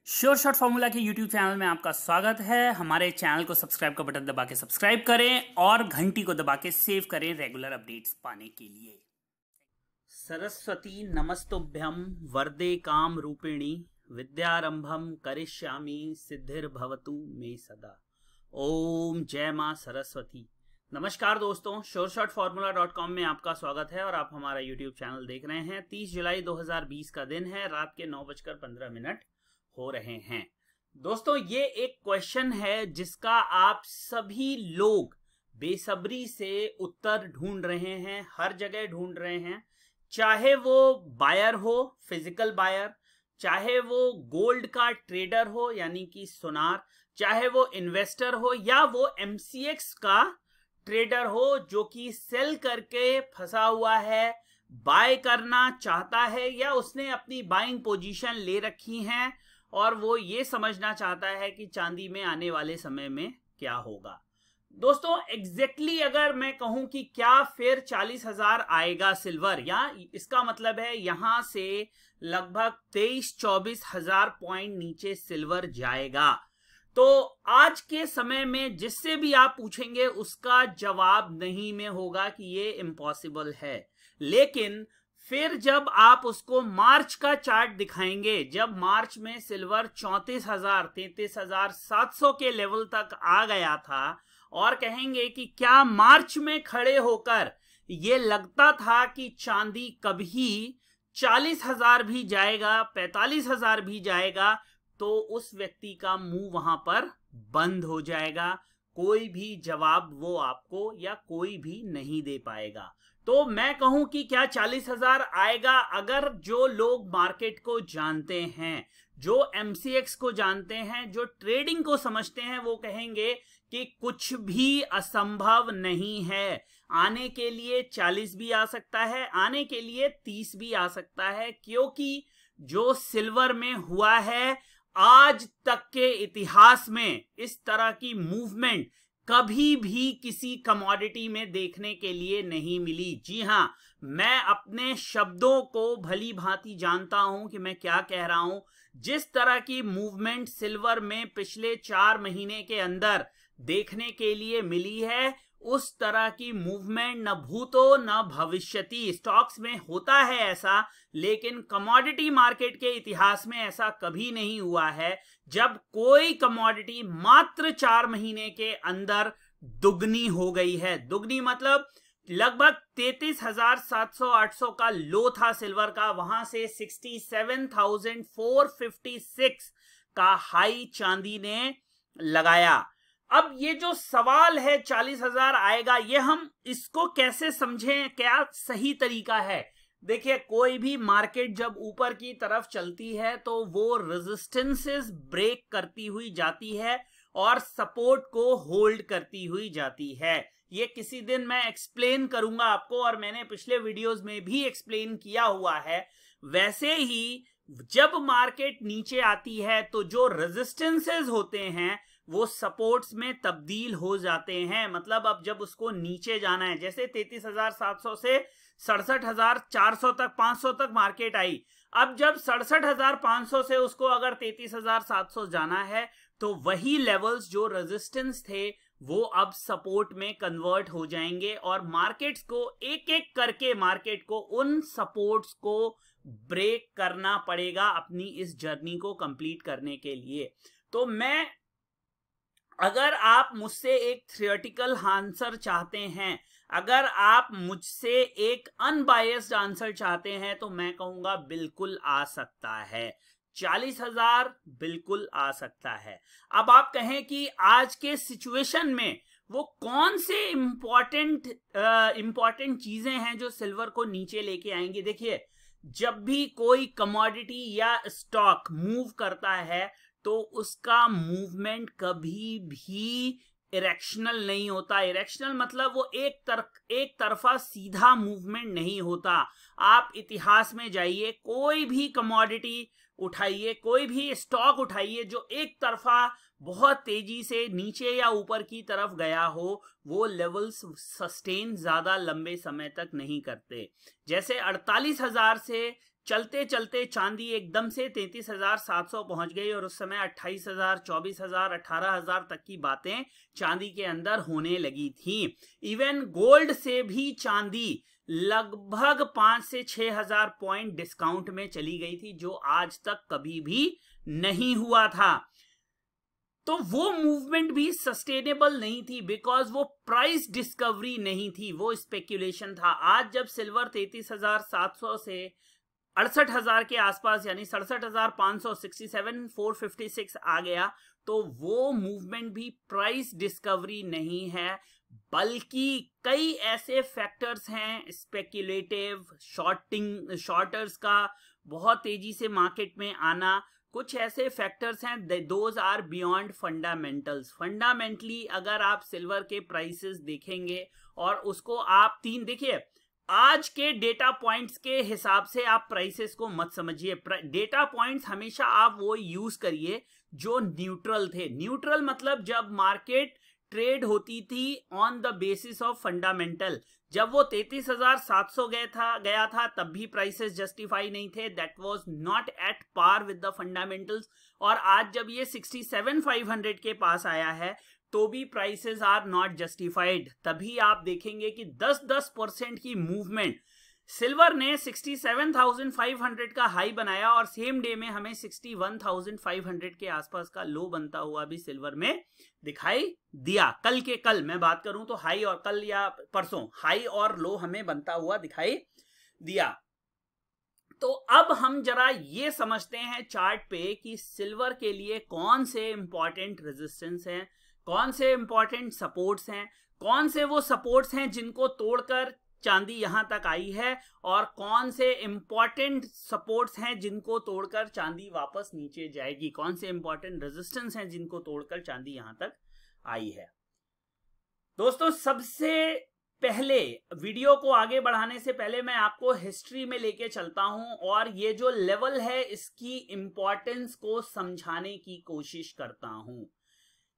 Sure shot formula के YouTube channel में आपका स्वागत है। हमारे चैनल को सब्सक्राइब का बटन दबा के सब्सक्राइब करें और घंटी को दबा के सेव करें रेगुलर अपडेट्स पाने के लिए। सरस्वती नमस्तुभ्यं वरदे काम रूपिणी विद्यारंभम करिष्यामि सिद्धिर्भवतु मे सदा। ओम जय मां सरस्वती। नमस्कार दोस्तों, sureshotformula.com में आपका स्वागत है और आप हमारा यूट्यूब चैनल देख रहे हैं। 30 जुलाई 2020 का दिन है, रात के 9:15 हो रहे हैं। दोस्तों, ये एक क्वेश्चन है जिसका आप सभी लोग बेसब्री से उत्तर ढूंढ रहे हैं, हर जगह ढूंढ रहे हैं। चाहे वो बायर हो, फिजिकल बायर, चाहे वो गोल्ड का ट्रेडर हो यानी कि सुनार, चाहे वो इन्वेस्टर हो या वो MCX का ट्रेडर हो जो कि सेल करके फंसा हुआ है, बाय करना चाहता है या उसने अपनी बाइंग पोजीशन ले रखी है और वो ये समझना चाहता है कि चांदी में आने वाले समय में क्या होगा। दोस्तों, एग्जैक्टली अगर मैं कहूं कि क्या फिर 40,000 आएगा सिल्वर, या इसका मतलब है यहां से लगभग 23-24 हजार पॉइंट नीचे सिल्वर जाएगा, तो आज के समय में जिससे भी आप पूछेंगे उसका जवाब नहीं में होगा कि ये इम्पॉसिबल है। लेकिन फिर जब आप उसको मार्च का चार्ट दिखाएंगे, जब मार्च में सिल्वर 34,000 33,700 के लेवल तक आ गया था और कहेंगे कि क्या मार्च में खड़े होकर ये लगता था कि चांदी कभी 40,000 भी जाएगा, 45,000 भी जाएगा, तो उस व्यक्ति का मुंह वहां पर बंद हो जाएगा। कोई भी जवाब वो आपको या कोई भी नहीं दे पाएगा। तो मैं कहूं कि क्या 40,000 आएगा? अगर जो लोग मार्केट को जानते हैं, जो MCX को जानते हैं, जो ट्रेडिंग को समझते हैं, वो कहेंगे कि कुछ भी असंभव नहीं है। आने के लिए 40 भी आ सकता है, आने के लिए 30 भी आ सकता है, क्योंकि जो सिल्वर में हुआ है आज तक के इतिहास में इस तरह की मूवमेंट कभी भी किसी कमोडिटी में देखने के लिए नहीं मिली। जी हां, मैं अपने शब्दों को भली भांति जानता हूं कि मैं क्या कह रहा हूं। जिस तरह की मूवमेंट सिल्वर में पिछले 4 महीने के अंदर देखने के लिए मिली है, उस तरह की मूवमेंट न भूतो न भविष्यति। स्टॉक्स में होता है ऐसा, लेकिन कमोडिटी मार्केट के इतिहास में ऐसा कभी नहीं हुआ है जब कोई कमोडिटी मात्र 4 महीने के अंदर दुगनी हो गई है। दुगनी मतलब लगभग 33,700-800 का लो था सिल्वर का, वहां से 67,456 का हाई चांदी ने लगाया। अब ये जो सवाल है 40,000 आएगा, ये हम इसको कैसे समझें, क्या सही तरीका है? देखिए, कोई भी मार्केट जब ऊपर की तरफ चलती है तो वो रेजिस्टेंसेस ब्रेक करती हुई जाती है और सपोर्ट को होल्ड करती हुई जाती है। ये किसी दिन मैं एक्सप्लेन करूंगा आपको, और मैंने पिछले वीडियोस में भी एक्सप्लेन किया हुआ है। वैसे ही जब मार्केट नीचे आती है तो जो रेजिस्टेंसेस होते हैं वो सपोर्ट्स में तब्दील हो जाते हैं। मतलब अब जब उसको नीचे जाना है, जैसे 33,700 से 67,400 तक, 500 तक मार्केट आई। अब जब 67,500 से उसको अगर 33,700 जाना है तो वही लेवल्स जो रेजिस्टेंस थे वो अब सपोर्ट में कन्वर्ट हो जाएंगे और मार्केट्स को एक एक करके मार्केट को उन सपोर्ट्स को ब्रेक करना पड़ेगा अपनी इस जर्नी को कंप्लीट करने के लिए। तो मैं, अगर आप मुझसे एक थियोरेटिकल आंसर चाहते हैं, अगर आप मुझसे एक अनबायस्ड आंसर चाहते हैं, तो मैं कहूंगा बिल्कुल आ सकता है। 40,000 बिल्कुल आ सकता है। अब आप कहें कि आज के सिचुएशन में वो कौन से इंपॉर्टेंट चीजें हैं जो सिल्वर को नीचे लेके आएंगी। देखिए, जब भी कोई कमोडिटी या स्टॉक मूव करता है तो उसका मूवमेंट कभी भी इरेक्शनल नहीं होता। इरेक्शनल मतलब वो एक तरफा सीधा मूवमेंट नहीं होता। आप इतिहास में जाइए, कोई भी कमोडिटी उठाइए, कोई भी स्टॉक उठाइए जो एक तरफा बहुत तेजी से नीचे या ऊपर की तरफ गया हो, वो लेवल्स सस्टेन ज्यादा लंबे समय तक नहीं करते। जैसे 48,000 से चलते चलते चांदी एकदम से 33,700 पहुंच गई और उस समय 28,000, 24,000, 18,000 तक की बातें चांदी के अंदर होने लगी थी। इवन गोल्ड से भी चांदी लगभग 5 से 6,000 पॉइंट डिस्काउंट में चली गई थी, जो आज तक कभी भी नहीं हुआ था। तो वो मूवमेंट भी सस्टेनेबल नहीं थी, बिकॉज वो प्राइस डिस्कवरी नहीं थी, वो स्पेक्यूलेशन था। आज जब सिल्वर 33,700 से 68,000 के आसपास यानी 67,500, 67,456 आ गया, तो वो मूवमेंट भी प्राइस डिस्कवरी नहीं है, बल्कि कई ऐसे फैक्टर्स हैं, स्पेक्युलेटिव, शॉर्टर्स का बहुत तेजी से मार्केट में आना, कुछ ऐसे फैक्टर्स हैं, those are beyond fundamentals. Fundamentally अगर आप सिल्वर के प्राइसेस देखेंगे और उसको आप देखिए, आज के डेटा पॉइंट्स के हिसाब से आप प्राइसेस को मत समझिए। डेटा पॉइंट्स हमेशा आप वो यूज करिए जो न्यूट्रल थे। न्यूट्रल मतलब जब मार्केट ट्रेड होती थी on the basis of fundamental. जब वो 33,700 गया था तब भी प्राइसेस जस्टिफाई नहीं थे, that was not at par with the fundamentals. और आज जब ये 67,500 के पास आया है तो भी प्राइसेस आर नॉट जस्टिफाइड। तभी आप देखेंगे कि 10% की मूवमेंट, सिल्वर ने 67,500 का हाई बनाया और सेम डे में हमें 61,500 के आसपास का लो बनता हुआ भी सिल्वर में दिखाई दिया। कल के कल मैं बात करूं तो हाई, और कल या परसों हाई और लो हमें बनता हुआ दिखाई दिया। तो अब हम जरा ये समझते हैं चार्ट पे कि सिल्वर के लिए कौन से इंपॉर्टेंट रेजिस्टेंस हैं, कौन से इंपॉर्टेंट सपोर्ट्स हैं, कौन से वो सपोर्ट्स हैं जिनको तोड़कर चांदी यहां तक आई है, और कौन से इंपॉर्टेंट सपोर्ट्स हैं जिनको तोड़कर चांदी वापस नीचे जाएगी, कौन से इंपॉर्टेंट रेजिस्टेंस हैं जिनको तोड़कर चांदी यहां तक आई है। दोस्तों, सबसे पहले वीडियो को आगे बढ़ाने से पहले मैं आपको हिस्ट्री में लेके चलता हूं और ये जो लेवल है इसकी इंपॉर्टेंस को समझाने की कोशिश करता हूं।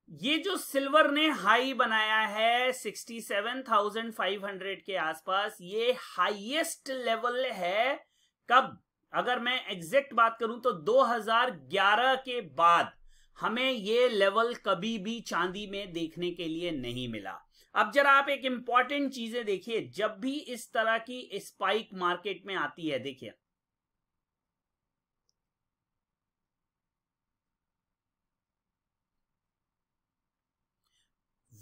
ये जो सिल्वर ने हाई बनाया है 67,500 के आसपास, ये हाईएस्ट लेवल है कब, अगर मैं एग्जैक्ट बात करूं तो 2011 के बाद हमें ये लेवल कभी भी चांदी में देखने के लिए नहीं मिला। अब जरा आप एक इंपॉर्टेंट चीजें देखिए, जब भी इस तरह की स्पाइक मार्केट में आती है, देखिए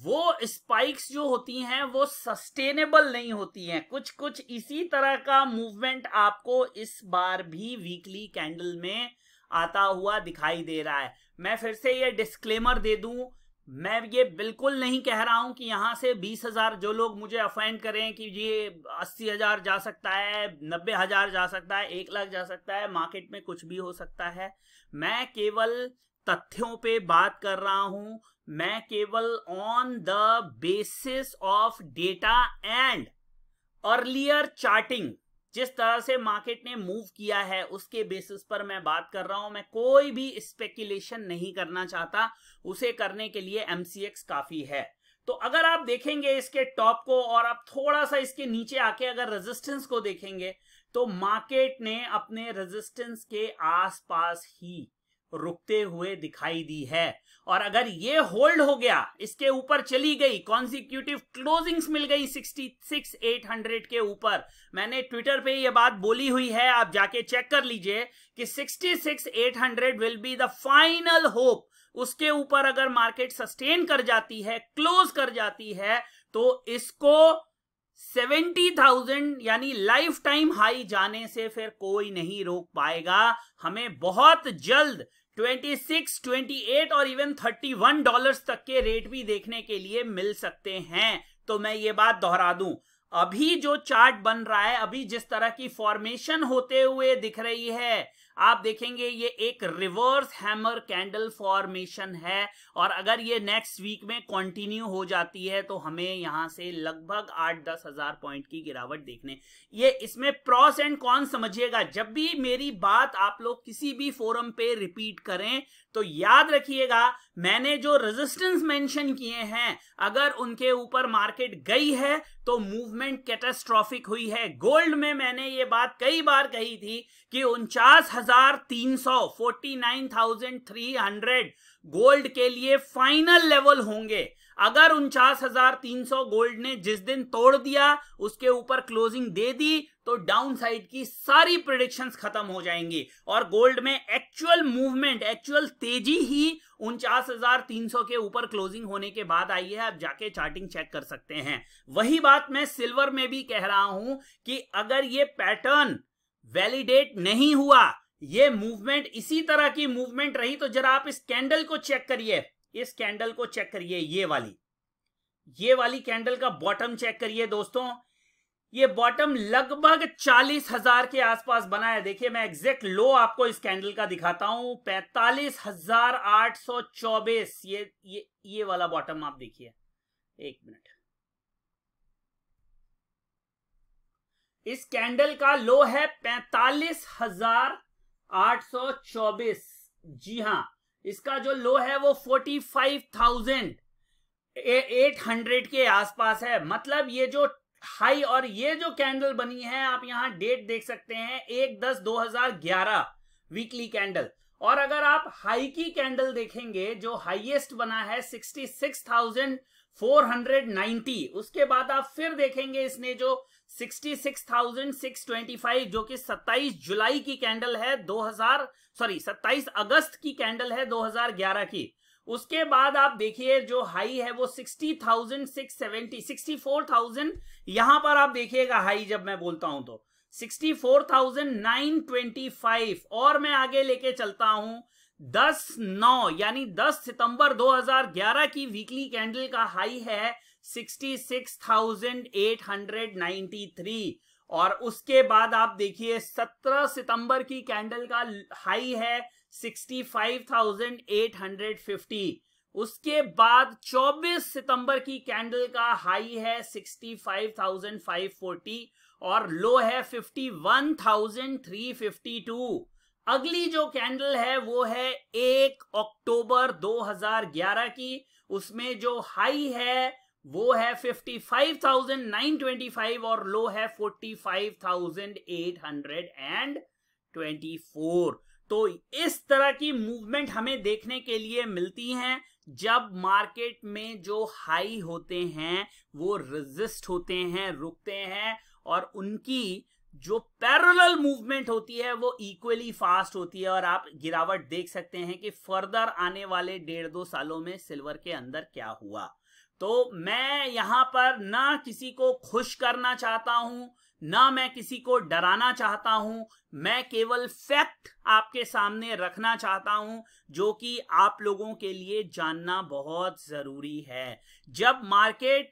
वो स्पाइक्स जो होती हैं वो सस्टेनेबल नहीं होती हैं। कुछ इसी तरह का मूवमेंट आपको इस बार भी वीकली कैंडल में आता हुआ दिखाई दे रहा है। मैं फिर से ये डिस्क्लेमर दे दूं, मैं ये बिल्कुल नहीं कह रहा हूं कि यहां से 20,000, जो लोग मुझे अफेंड करें कि ये 80,000 जा सकता है, 90,000 जा सकता है, 1,00,000 जा सकता है, मार्केट में कुछ भी हो सकता है। मैं केवल तथ्यों पे बात कर रहा हूं, मैं केवल on the basis of data and earlier charting, जिस तरह से मार्केट ने मूव किया है उसके बेसिस पर मैं बात कर रहा हूं। मैं कोई भी स्पेक्युलेशन नहीं करना चाहता, उसे करने के लिए MCX काफी है। तो अगर आप देखेंगे इसके टॉप को और आप थोड़ा सा इसके नीचे आके अगर रेजिस्टेंस को देखेंगे तो मार्केट ने अपने रेजिस्टेंस के आसपास ही रुकते हुए दिखाई दी है। और अगर ये होल्ड हो गया, इसके ऊपर चली गई, कॉन्सिक्यूटिव क्लोजिंग्स मिल गई 66,800 के ऊपर, मैंने ट्विटर पे ये बात बोली हुई है, आप जाके चेक कर लीजिए कि 66,800 will be the final hope. उसके ऊपर अगर मार्केट सस्टेन कर जाती है, क्लोज कर जाती है, तो इसको 70,000 यानी लाइफ टाइम हाई जाने से फिर कोई नहीं रोक पाएगा। हमें बहुत जल्द 26, 28 और इवन $31 तक के रेट भी देखने के लिए मिल सकते हैं। तो मैं ये बात दोहरा दूं, अभी जो चार्ट बन रहा है, अभी जिस तरह की फॉर्मेशन होते हुए दिख रही है, आप देखेंगे ये एक रिवर्स हैमर कैंडल फॉर्मेशन है, और अगर ये नेक्स्ट वीक में कंटिन्यू हो जाती है तो हमें यहां से लगभग 8-10 हजार पॉइंट की गिरावट देखने। ये इसमें प्रॉस एंड कॉन्स समझिएगा। जब भी मेरी बात आप लोग किसी भी फोरम पे रिपीट करें तो याद रखिएगा, मैंने जो रेजिस्टेंस मेंशन किए हैं अगर उनके ऊपर मार्केट गई है तो मूवमेंट कैटास्ट्रॉफिक हुई है। गोल्ड में मैंने ये बात कई बार कही थी कि 49,300 49,300 गोल्ड के लिए फाइनल लेवल होंगे। अगर 49,300 गोल्ड ने जिस दिन तोड़ दिया, उसके ऊपर क्लोजिंग दे दी, तो डाउन साइड की सारी प्रेडिक्शंस खत्म हो जाएंगी और गोल्ड में एक्चुअल मूवमेंट, एक्चुअल तेजी ही 49,300 के ऊपर क्लोजिंग होने के बाद आई है। आप जाके चार्टिंग चेक कर सकते हैं। वही बात मैं सिल्वर में भी कह रहा हूं कि अगर ये पैटर्न वैलिडेट नहीं हुआ, ये मूवमेंट इसी तरह की मूवमेंट रही, तो जरा आप इस कैंडल को चेक करिए, इस कैंडल को चेक करिए, ये वाली कैंडल का बॉटम चेक करिए दोस्तों। ये बॉटम लगभग 40,000 के आसपास बना है। देखिए मैं एग्जैक्ट लो आपको इस कैंडल का दिखाता हूं, 45,824। ये वाला बॉटम आप देखिए, एक मिनट। इस कैंडल का लो है 45,824। जी हां, इसका जो लो है वो 45,800 के आसपास है। मतलब ये जो हाई और ये जो कैंडल बनी है, आप यहां डेट देख सकते हैं 1/10/2011 वीकली कैंडल। और अगर आप हाई की कैंडल देखेंगे, जो हाईएस्ट बना है 66,490, उसके बाद आप फिर देखेंगे इसने जो 66,625 जो कि 27 जुलाई की कैंडल है 27 अगस्त की कैंडल है 2011 की। उसके बाद आप देखिए जो हाई है वो 60,670, 64,000 यहां पर आप देखिएगा हाई, जब मैं बोलता हूं तो 64,925। और मैं आगे लेके चलता हूं, 10/9 यानी 10 सितंबर 2011 की वीकली कैंडल का हाई है 66,893। और उसके बाद आप देखिए 17 सितंबर की कैंडल का हाई है 65,850। उसके बाद 24 सितंबर की कैंडल का हाई है 65,540 और लो है 51,352। अगली जो कैंडल है वो है 1 अक्टूबर 2011 की, उसमें जो हाई है वो है 55,925 और लो है 45,824। तो इस तरह की मूवमेंट हमें देखने के लिए मिलती हैं जब मार्केट में जो हाई होते हैं वो रेजिस्ट होते हैं, रुकते हैं, और उनकी जो पैरेलल मूवमेंट होती है वो इक्वली फास्ट होती है। और आप गिरावट देख सकते हैं कि फर्दर आने वाले 1.5-2 सालों में सिल्वर के अंदर क्या हुआ। तो मैं यहां पर ना किसी को खुश करना चाहता हूं, ना मैं किसी को डराना चाहता हूं, मैं केवल फैक्ट आपके सामने रखना चाहता हूं जो कि आप लोगों के लिए जानना बहुत जरूरी है। जब मार्केट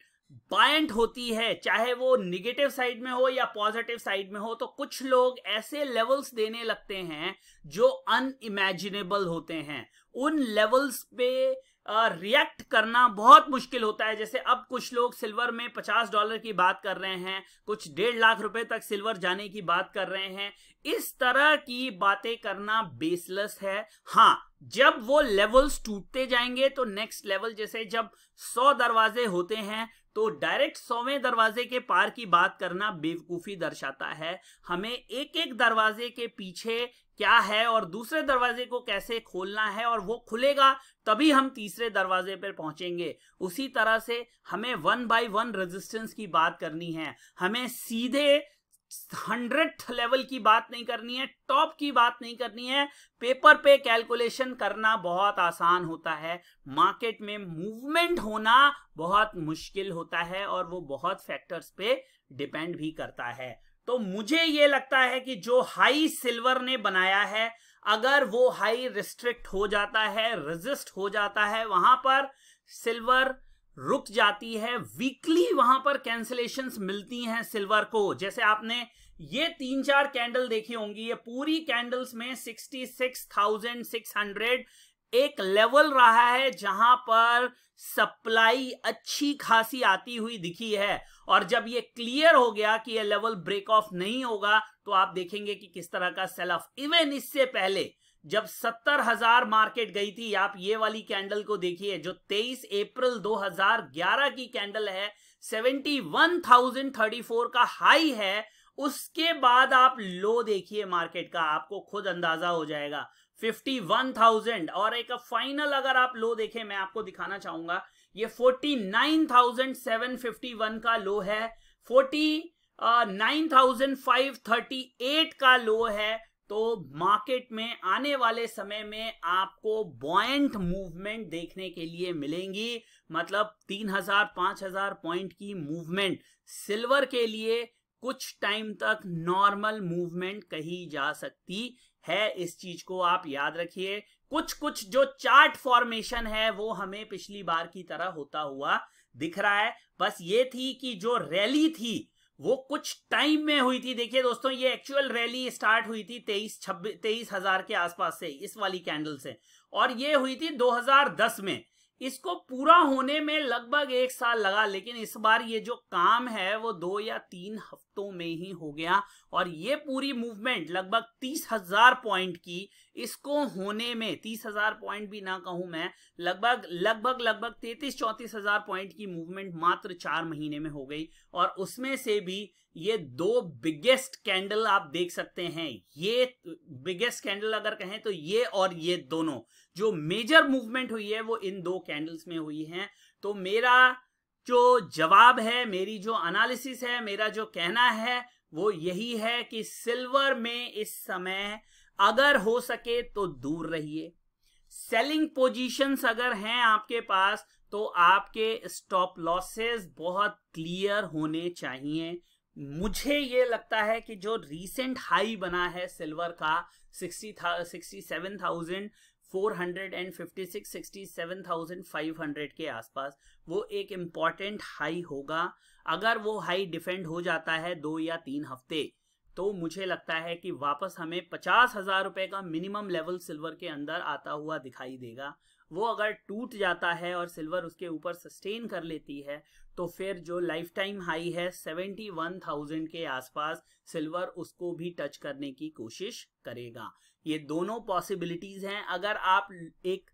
बायंट होती है, चाहे वो निगेटिव साइड में हो या पॉजिटिव साइड में हो, तो कुछ लोग ऐसे लेवल्स देने लगते हैं जो अनइमेजिनेबल होते हैं। उन लेवल्स पे रिएक्ट करना बहुत मुश्किल होता है। जैसे अब कुछ लोग सिल्वर में $50 की बात कर रहे हैं, कुछ 1.5 लाख रुपए तक सिल्वर जाने की बात कर रहे हैं। इस तरह की बातें करना बेसलेस है। हाँ, जब वो लेवल्स टूटते जाएंगे तो नेक्स्ट लेवल, जैसे जब 100 दरवाजे होते हैं तो डायरेक्ट 100वें दरवाजे के पार की बात करना बेवकूफी दर्शाता है। हमें एक एक दरवाजे के पीछे क्या है और दूसरे दरवाजे को कैसे खोलना है, और वो खुलेगा तभी हम तीसरे दरवाजे पर पहुंचेंगे। उसी तरह से हमें 1 by 1 रेजिस्टेंस की बात करनी है। हमें सीधे 100th लेवल की बात नहीं करनी है, टॉप की बात नहीं करनी है। पेपर पे कैलकुलेशन करना बहुत आसान होता है, मार्केट में मूवमेंट होना बहुत मुश्किल होता है और वो बहुत फैक्टर्स पे डिपेंड भी करता है। तो मुझे ये लगता है कि जो हाई सिल्वर ने बनाया है, अगर वो हाई रिस्ट्रिक्ट हो जाता है, रेजिस्ट हो जाता है, वहां पर सिल्वर रुक जाती है। वीकली वहां पर कैंसिलेशंस मिलती हैं सिल्वर को। जैसे आपने ये 3-4 कैंडल देखी होंगी, ये पूरी कैंडल्स में 66,600 एक लेवल रहा है जहां पर सप्लाई अच्छी खासी आती हुई दिखी है। और जब ये क्लियर हो गया कि ये लेवल ब्रेक ऑफ नहीं होगा तो आप देखेंगे कि किस तरह का सेल ऑफ। इवन इससे पहले जब 70,000 मार्केट गई थी, आप ये वाली कैंडल को देखिए जो 23 अप्रैल 2011 की कैंडल है, 71,034 का हाई है। उसके बाद आप लो देखिए मार्केट का, आपको खुद अंदाजा हो जाएगा 51,000। और एक फाइनल अगर आप लो देखें, मैं आपको दिखाना चाहूंगा, ये 49,751 का लो है, 49,538 का लो है। तो मार्केट में आने वाले समय में आपको बॉयंट मूवमेंट देखने के लिए मिलेंगी, मतलब 3,000-5,000 पॉइंट की मूवमेंट सिल्वर के लिए कुछ टाइम तक नॉर्मल मूवमेंट कही जा सकती है। इस चीज को आप याद रखिए। कुछ जो चार्ट फॉर्मेशन है वो हमें पिछली बार की तरह होता हुआ दिख रहा है। बस ये थी कि जो रैली थी वो कुछ टाइम में हुई थी। देखिए दोस्तों, ये एक्चुअल रैली स्टार्ट हुई थी 23,000 के आसपास से, इस वाली कैंडल से, और ये हुई थी 2010 में। इसको पूरा होने में लगभग 1 साल लगा, लेकिन इस बार ये जो काम है वो 2 या 3 हफ्तों में ही हो गया। और ये पूरी मूवमेंट लगभग 30,000 पॉइंट की, इसको होने में 30,000 पॉइंट भी ना कहूं मैं, लगभग 33-34,000 पॉइंट की मूवमेंट मात्र 4 महीने में हो गई। और उसमें से भी ये 2 बिगेस्ट कैंडल आप देख सकते हैं। ये बिगेस्ट कैंडल अगर कहें तो ये और ये दोनों जो मेजर मूवमेंट हुई है वो इन 2 कैंडल्स में हुई है। तो मेरा जो जवाब है, मेरी जो एनालिसिस है, मेरा जो कहना है वो यही है कि सिल्वर में इस समय अगर हो सके तो दूर रहिए। सेलिंग पोजीशंस अगर हैं आपके पास तो आपके स्टॉप लॉसेस बहुत क्लियर होने चाहिए। मुझे ये लगता है कि जो रीसेंट हाई बना है सिल्वर का 67,456, 67,500 के आसपास, वो एक इम्पॉर्टेंट हाई होगा। अगर वो हाई डिफेंड हो जाता है 2 या 3 हफ्ते, तो मुझे लगता है कि वापस हमें 50,000 रुपए का मिनिमम लेवल सिल्वर के अंदर आता हुआ दिखाई देगा। वो अगर टूट जाता है और सिल्वर उसके ऊपर सस्टेन कर लेती है तो फिर जो लाइफ टाइम हाई है 71,000 के आसपास, सिल्वर उसको भी टच करने की कोशिश करेगा। ये दोनों पॉसिबिलिटीज हैं। अगर आप एक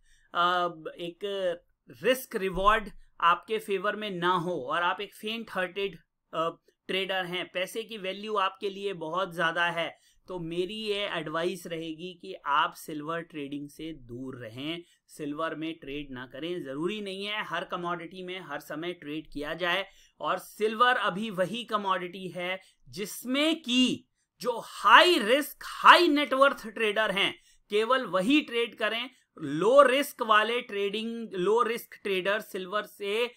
रिस्क रिवॉर्ड आपके फेवर में ना हो और आप एक फेंट हार्टेड ट्रेडर हैं, पैसे की वैल्यू आपके लिए बहुत ज्यादा है, तो मेरी ये एडवाइस रहेगी कि आप सिल्वर ट्रेडिंग से दूर रहें, सिल्वर में ट्रेड ना करें। जरूरी नहीं है हर कमोडिटी में हर समय ट्रेड किया जाए, और सिल्वर अभी वही कमोडिटी है जिसमें कि जो high risk high net worth trader हैं केवल वही ट्रेड करें। लो रिस्क ट्रेडर सिल्वर से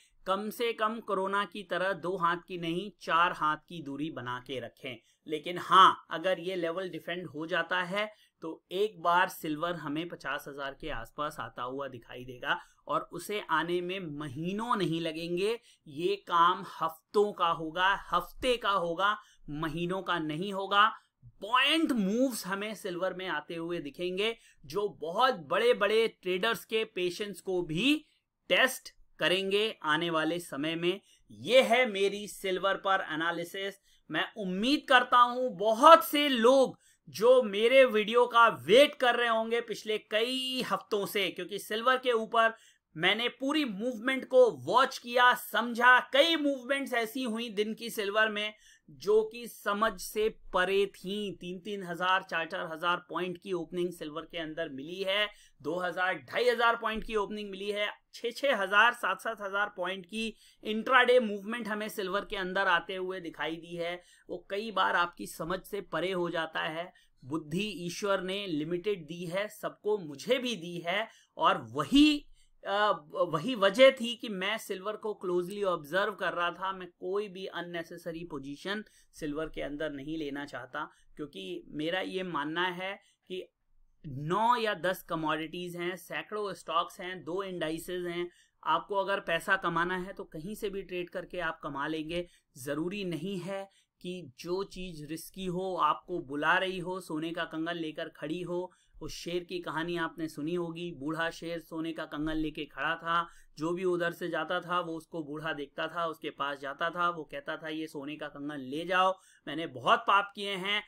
कम कोरोना की तरह 2 हाथ की नहीं 4 हाथ की दूरी बना के रखें। लेकिन हाँ, अगर ये लेवल डिफेंड हो जाता है तो एक बार सिल्वर हमें 50,000 के आसपास आता हुआ दिखाई देगा, और उसे आने में महीनों नहीं लगेंगे। ये काम हफ्तों का होगा, हफ्ते का होगा, महीनों का नहीं होगा। पॉइंट मूव्स हमें सिल्वर में आते हुए दिखेंगे जो बहुत बड़े बड़े ट्रेडर्स के पेशेंस को भी टेस्ट करेंगे आने वाले समय में। यह है मेरी सिल्वर पर एनालिसिस। मैं उम्मीद करता हूं बहुत से लोग जो मेरे वीडियो का वेट कर रहे होंगे पिछले कई हफ्तों से, क्योंकि सिल्वर के ऊपर मैंने पूरी मूवमेंट को वॉच किया, समझा। कई मूवमेंट्स ऐसी हुई दिन की सिल्वर में जो कि समझ से परे थी। 3-3 हजार 4-4 हजार पॉइंट की ओपनिंग सिल्वर के अंदर मिली है, 2,000-2,500 पॉइंट की ओपनिंग मिली है, 6-6 हजार 7-7 हजार पॉइंट की इंट्राडे मूवमेंट हमें सिल्वर के अंदर आते हुए दिखाई दी है। वो कई बार आपकी समझ से परे हो जाता है। बुद्धि ईश्वर ने लिमिटेड दी है सबको, मुझे भी दी है, और वही वजह थी कि मैं सिल्वर को क्लोजली ऑब्जर्व कर रहा था। मैं कोई भी अननेसेसरी पोजीशन सिल्वर के अंदर नहीं लेना चाहता, क्योंकि मेरा ये मानना है कि 9 या 10 कमोडिटीज हैं, सैकड़ों स्टॉक्स हैं, 2 इंडाइसेस हैं। आपको अगर पैसा कमाना है तो कहीं से भी ट्रेड करके आप कमा लेंगे। जरूरी नहीं है कि जो चीज रिस्की हो, आपको बुला रही हो, सोने का कंगन लेकर खड़ी हो। उस शेर की कहानी आपने सुनी होगी। बूढ़ा शेर सोने का कंगन लेके खड़ा था। जो भी उधर से जाता था वो उसको बूढ़ा देखता था, उसके पास जाता था, वो कहता था ये सोने का कंगन ले जाओ, मैंने बहुत पाप किए हैं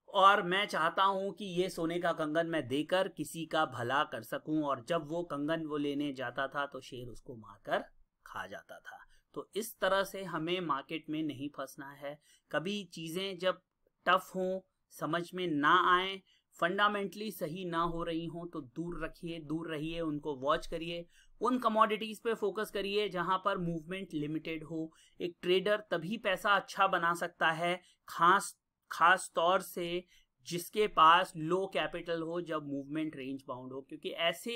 और मैं चाहता हूं कि ये सोने का कंगन मैं देकर किसी का भला कर सकूं। और जब वो कंगन वो लेने जाता था तो शेर उसको मारकर खा जाता था। तो इस तरह से हमें मार्केट में नहीं फंसना है। कभी चीजें जब टफ हो, समझ में ना आए, फंडामेंटली सही ना हो रही हो, तो दूर रखिए, दूर रहिए, उनको वॉच करिए, उन कमोडिटीज पे फोकस करिए जहां पर मूवमेंट लिमिटेड हो। एक ट्रेडर तभी पैसा अच्छा बना सकता है, खास तौर से जिसके पास लो कैपिटल हो, जब मूवमेंट रेंज बाउंड हो। क्योंकि ऐसे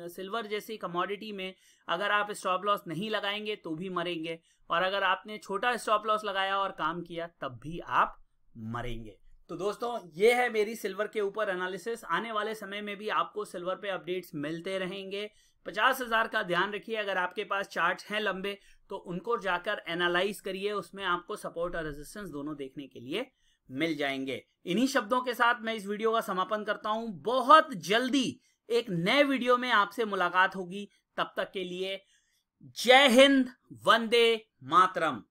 सिल्वर जैसी कमोडिटी में अगर आप स्टॉप लॉस नहीं लगाएंगे तो भी मरेंगे, और अगर आपने छोटा स्टॉप लॉस लगाया और काम किया तब भी आप मरेंगे। तो दोस्तों, ये है मेरी सिल्वर के ऊपर एनालिसिस। आने वाले समय में भी आपको सिल्वर पे अपडेट्स मिलते रहेंगे। 50,000 का ध्यान रखिए। अगर आपके पास चार्ट हैं लंबे तो उनको जाकर एनालाइज करिए, उसमें आपको सपोर्ट और रेजिस्टेंस दोनों देखने के लिए मिल जाएंगे। इन्हीं शब्दों के साथ मैं इस वीडियो का समापन करता हूं। बहुत जल्दी एक नए वीडियो में आपसे मुलाकात होगी। तब तक के लिए जय हिंद, वंदे मातरम।